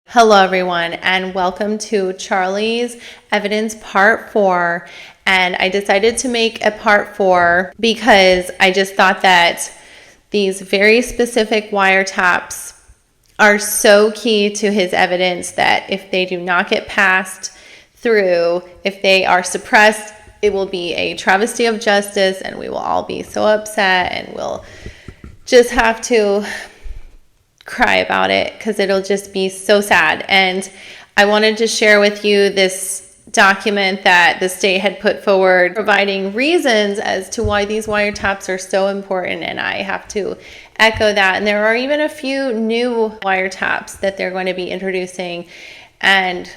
Hello everyone, and welcome to Charlie's Evidence Part 4. And I decided to make a Part 4 because I just thought that these very specific wiretaps are so key to his evidence that if they do not get passed through, if they are suppressed, it will be a travesty of justice and we will all be so upset and we'll just have to cry about it because it'll just be so sad. And I wanted to share with you this document that the state had put forward providing reasons as to why these wiretaps are so important, and I have to echo that. And there are even a few new wiretaps that they're going to be introducing, and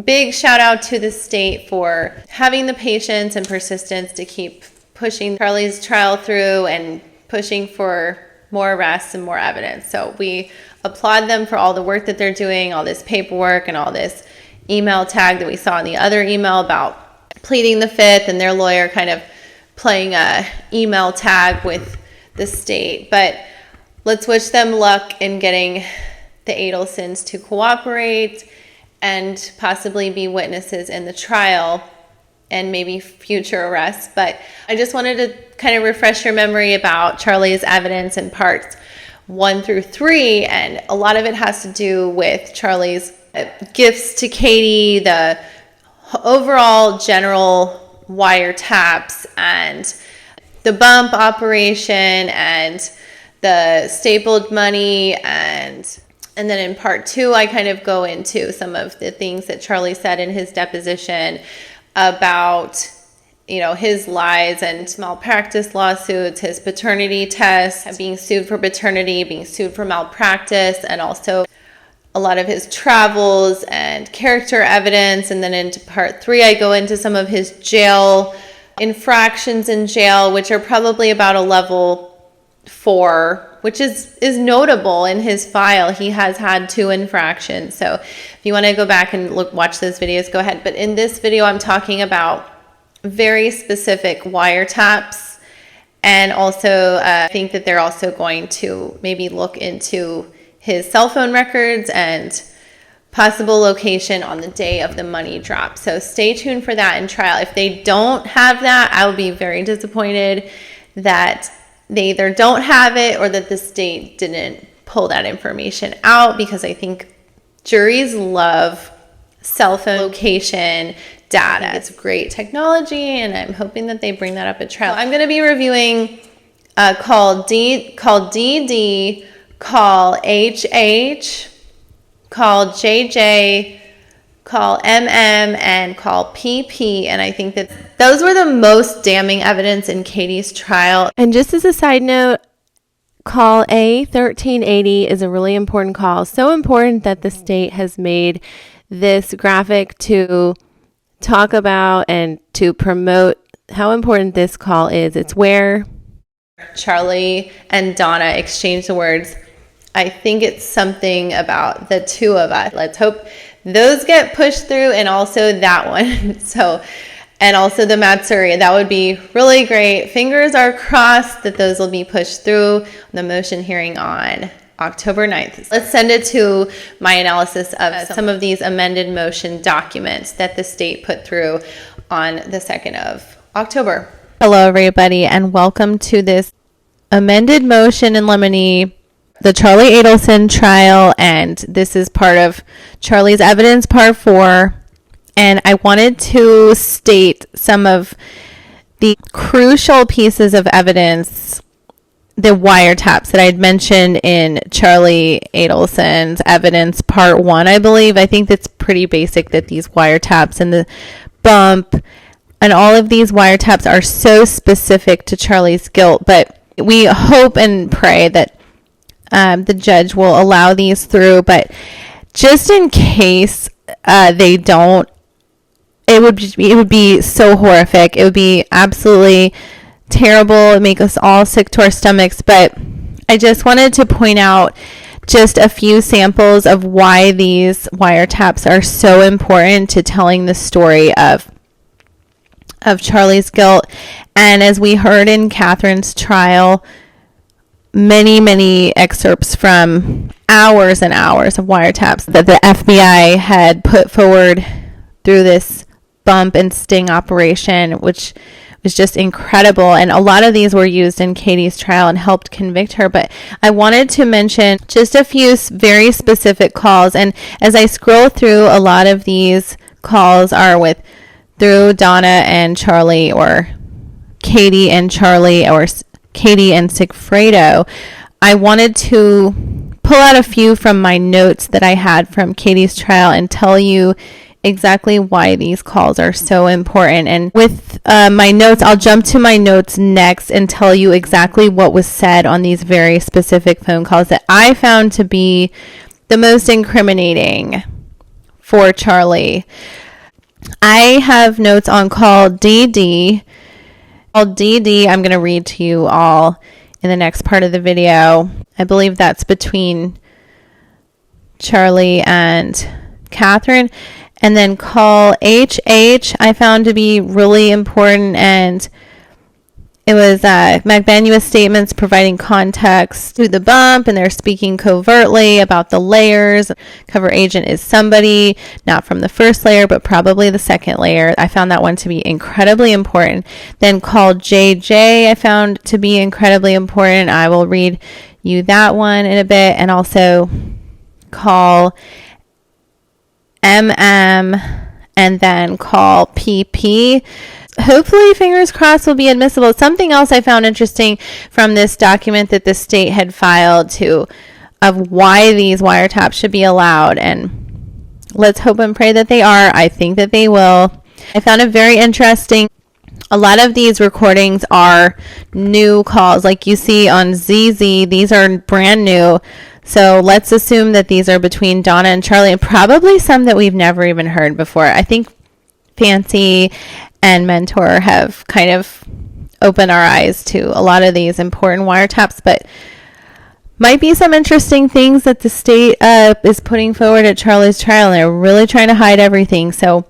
big shout out to the state for having the patience and persistence to keep pushing Charlie's trial through and pushing for more arrests and more evidence. So we applaud them for all the work that they're doing, all this paperwork and all this email tag that we saw in the other email about pleading the fifth and their lawyer kind of playing a email tag with the state. But let's wish them luck in getting the Adelson'S to cooperate and possibly be witnesses in the trial and maybe future arrests. But I just wanted to kind of refresh your memory about Charlie's evidence in parts 1 through 3. And a lot of it has to do with Charlie's gifts to Katie, the overall general wiretaps and the bump operation and the stapled money. And then in part 2, I kind of go into some of the things that Charlie said in his deposition about, his lies and malpractice lawsuits, his paternity tests, being sued for paternity, being sued for malpractice, and also a lot of his travels and character evidence. And then into part 3, I go into some of his jail infractions in jail, which are probably about a level 4, which is notable in his file. He has had 2 infractions. So if you want to go back and watch those videos, go ahead. But in this video, I'm talking about very specific wiretaps. And also, I think that they're also going to maybe look into his cell phone records and possible location on the day of the money drop. So stay tuned for that in trial. If they don't have that, I will be very disappointed that they either don't have it or that the state didn't pull that information out, because I think juries love cell phone location data. It's great technology, and I'm hoping that they bring that up at trial. I'm going to be reviewing call DD, call HH, call JJ, call MM, and call PP. And I think that those were the most damning evidence in Katie's trial. And just as a side note, call A1380 is a really important call. So important that the state has made this graphic to talk about and to promote how important this call is. It's where Charlie and Donna exchange the words, "I think it's something about the two of us." Let's hope those get pushed through, and also that one. And also the Matsuri. That would be really great. Fingers are crossed that those will be pushed through the motion hearing on October 9th. Let's send it to my analysis of some of these amended motion documents that the state put through on the 2nd of October. Hello, everybody, and welcome to this amended motion in limine, the Charlie Adelson trial, and this is part of Charlie's evidence part 4. And I wanted to state some of the crucial pieces of evidence, the wiretaps that I had mentioned in Charlie Adelson's evidence part 1, I believe. I think that's pretty basic that these wiretaps and the bump and all of these wiretaps are so specific to Charlie's guilt. But we hope and pray that the judge will allow these through. But just in case they don't, it would be so horrific. It would be absolutely terrible. It would make us all sick to our stomachs. But I just wanted to point out just a few samples of why these wiretaps are so important to telling the story of Charlie's guilt. And as we heard in Katherine's trial, many excerpts from hours and hours of wiretaps that the FBI had put forward through this bump and sting operation, which was just incredible. And a lot of these were used in Katie's trial and helped convict her. But I wanted to mention just a few very specific calls. And as I scroll through, a lot of these calls are through Donna and Charlie, or Katie and Charlie, or Katie and Sigfredo. I wanted to pull out a few from my notes that I had from Katie's trial and tell you exactly why these calls are so important. And with my notes, I'll jump to my notes next and tell you exactly what was said on these very specific phone calls that I found to be the most incriminating for Charlie. I have notes on call DD. Call DD, I'm going to read to you all in the next part of the video. I believe that's between Charlie and Katherine. And then call HH, I found to be really important, and it was Magbanua's statements providing context to the bump, and they're speaking covertly about the layers. Cover agent is somebody not from the first layer, but probably the second layer. I found that one to be incredibly important. Then call JJ, I found to be incredibly important. I will read you that one in a bit. And also call MM, and then call PP. Hopefully, fingers crossed, will be admissible. Something else I found interesting from this document that the state had filed of why these wiretaps should be allowed, and let's hope and pray that they are. I think that they will. I found it very interesting. A lot of these recordings are new calls, like you see on ZZ. These are brand new. So let's assume that these are between Donna and Charlie, and probably some that we've never even heard before. I think Fancy and Mentor have kind of opened our eyes to a lot of these important wiretaps, but might be some interesting things that the state is putting forward at Charlie's trial, and they're really trying to hide everything. So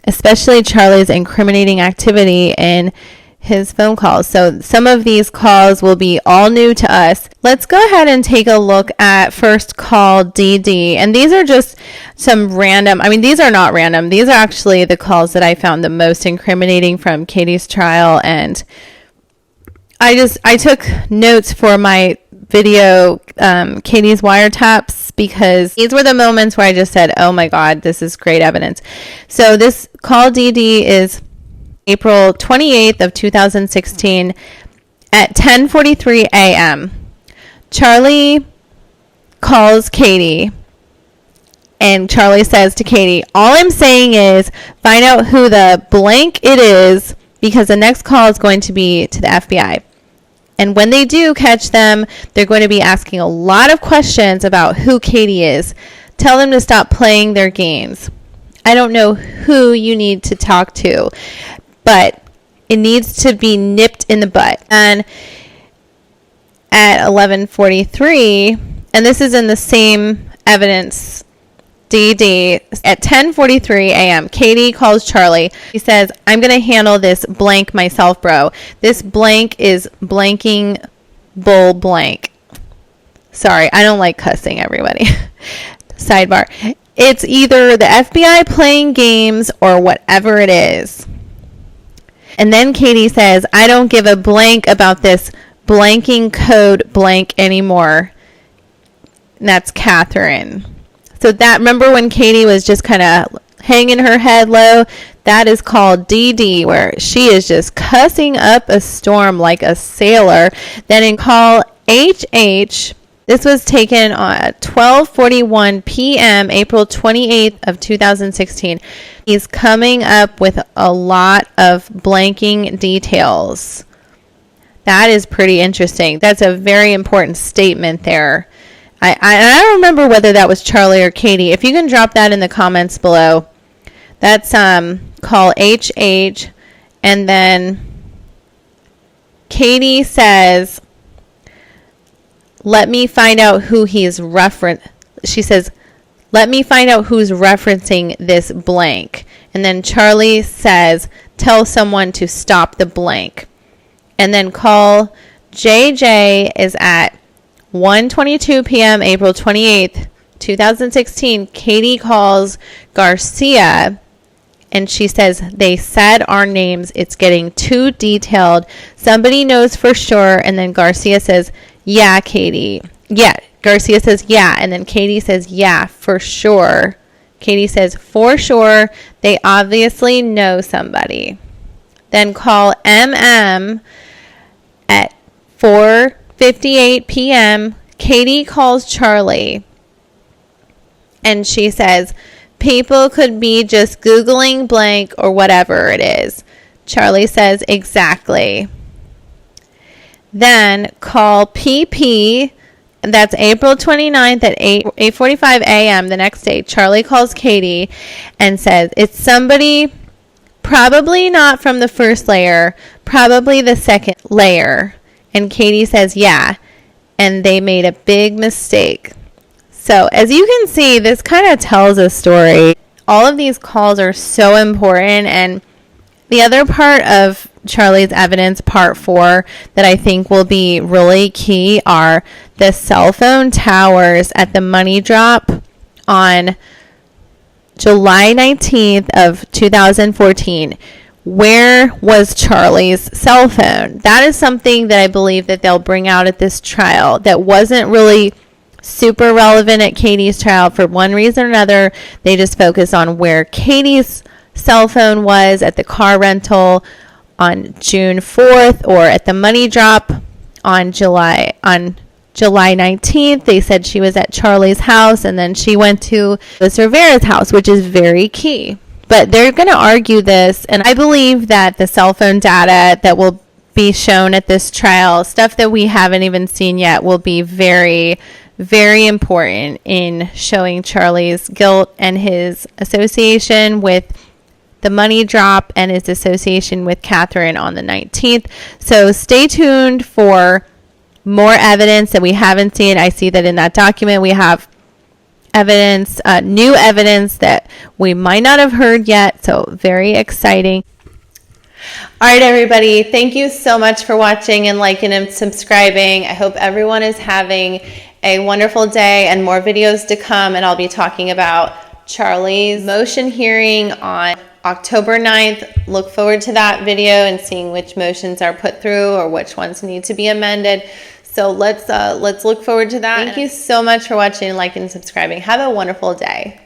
especially Charlie's incriminating activity in his phone calls. So some of these calls will be all new to us. Let's go ahead and take a look at first call DD. And these are just some random, these are not random. These are actually the calls that I found the most incriminating from Katie's trial. And I took notes for my video, Katie's wiretaps, because these were the moments where I just said, oh my God, this is great evidence. So this call DD is April 28th of 2016 at 10:43 a.m. Charlie calls Katie, and Charlie says to Katie, all I'm saying is find out who the blank it is, because the next call is going to be to the FBI. And when they do catch them, they're going to be asking a lot of questions about who Katie is. Tell them to stop playing their games. I don't know who you need to talk to, but it needs to be nipped in the butt. And at 11:43, and this is in the same evidence DD, at 10:43 a.m., Katie calls Charlie. He says, I'm going to handle this blank myself, bro. This blank is blanking bull blank. Sorry, I don't like cussing, everybody. Sidebar. It's either the FBI playing games or whatever it is. And then Katie says, I don't give a blank about this blanking code blank anymore. And that's Katherine. So that, remember when Katie was just kind of hanging her head low? That is called DD, where she is just cussing up a storm like a sailor. Then in call HH, this was taken at 12:41 p.m., April 28th of 2016. He's coming up with a lot of blanking details. That is pretty interesting. That's a very important statement there. I don't remember whether that was Charlie or Katie. If you can drop that in the comments below. That's call HH, and then Katie says, let me find out who he's she says, let me find out who's referencing this blank. And then Charlie says, tell someone to stop the blank. And then call JJ is at 1:22 p.m., April 28th, 2016, Katie calls Garcia and she says, they said our names. It's getting too detailed. Somebody knows for sure. And then Garcia says, yeah, Katie. Yeah. Garcia says, yeah. And then Katie says, yeah, for sure. Katie says, for sure. They obviously know somebody. Then call MM at 4:58 p.m. Katie calls Charlie. And she says, people could be just Googling blank or whatever it is. Charlie says, exactly. Then call PP. That's April 29th at 8:45 a.m. the next day. Charlie calls Katie and says, it's somebody probably not from the first layer, probably the second layer. And Katie says, yeah. And they made a big mistake. So as you can see, this kind of tells a story. All of these calls are so important. And the other part of Charlie's evidence, part 4, that I think will be really key are the cell phone towers at the money drop on July 19th of 2014. Where was Charlie's cell phone? That is something that I believe that they'll bring out at this trial that wasn't really super relevant at Katie's trial. For one reason or another, they just focus on where Katie's cell phone was at the car rental on June 4th or at the money drop on July 19th. They said she was at Charlie's house and then she went to the Rivera's house, which is very key. But they're going to argue this, and I believe that the cell phone data that will be shown at this trial, stuff that we haven't even seen yet, will be very, very important in showing Charlie's guilt and his association with the money drop and his association with Katherine on the 19th. So stay tuned for more evidence that we haven't seen. I see that in that document we have evidence, new evidence that we might not have heard yet. So very exciting. All right, everybody. Thank you so much for watching and liking and subscribing. I hope everyone is having a wonderful day and more videos to come. And I'll be talking about Charlie's motion hearing on October 9th. Look forward to that video and seeing which motions are put through or which ones need to be amended. So let's look forward to that. Thank you so much for watching, liking, and subscribing. Have a wonderful day.